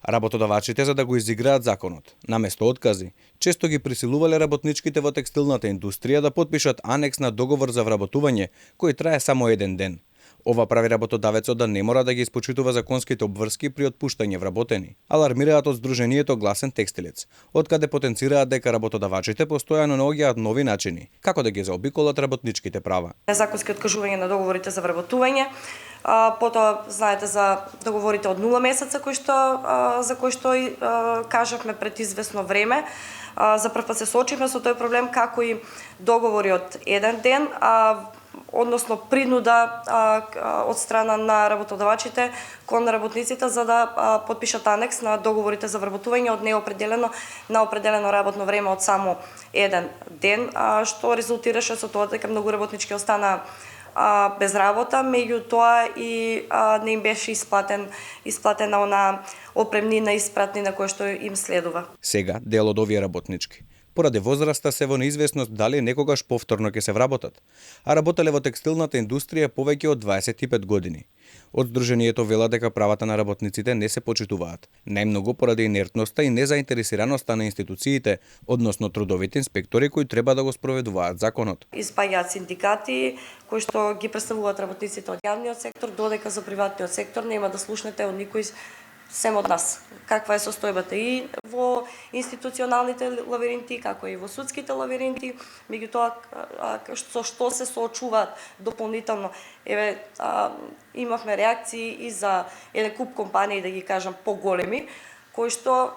Работодавачите, за да го изиграат законот, наместо откази, често ги присилувале работничките во текстилната индустрија да потпишат анекс на договор за вработување, кој трае само еден ден. Ова прави работодавецот да не мора да ги испочитува законските обврски при отпуштање вработени. Алармираат од Сдруженијето Гласен текстилец, откаде потенцираат дека работодавачите постојано наоѓаат нови начини како да ги заобиколат работничките права. Законски откажување на договорите за вработување, потоа знаете за договорите од 0 месеца за кои што кажавме пред известно време. За прв пат се соочивме со тој проблем како и договори од еден ден, односно принуда од страна на работодавачите кон работниците за да потпишат анекс на договорите за вработување од неопределено на определено работно време од само еден ден, што резултираше со тоа дека многу работнички останаа без работа, меѓутоа и не им беше исплатена она опремнина и испратнина која што им следува. Сега дел од овие работнички поради возраста се во неизвестност дали некогаш повторно ќе се вработат, а работеле во текстилната индустрија повеќе од 25 години. Од Сдруженијето велат дека правата на работниците не се почитуваат, најмногу поради инертноста и незаинтересираноста на институциите, односно трудовите инспектори кои треба да го спроведуваат законот. Испаѓаат синдикати кои што ги представуваат работниците од јавниот сектор, додека за приватниот сектор нема да слушнете од никој сем од нас. Каква е состојбата и во институционалните лабиринти, како и во судските лабиринти, меѓутоа со што се соочуваат дополнително. Имавме реакции и за еден куп компании, да ги кажам, поголеми, кои што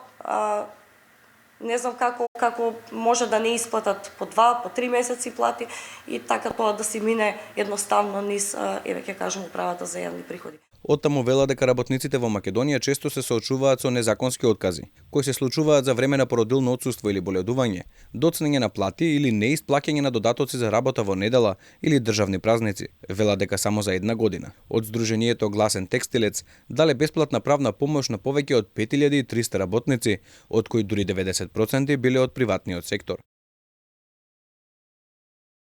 не знам како може да не исплатат по 2, по 3 месеци плати и така тоа да си мине едноставно низ, ќе кажам, управата за јавни приходи. Оттаму вела дека работниците во Македонија често се соочуваат со незаконски откази, кои се случуваат за време на породилно отсуство или боледување, доцнење на плати или неисплаќање на додатоци за работа во недела или државни празници. Вела дека само за една година од Сдруженијето Гласен текстилец дале бесплатна правна помош на повеќе од 5300 работници, од кои дури 90% биле од приватниот сектор.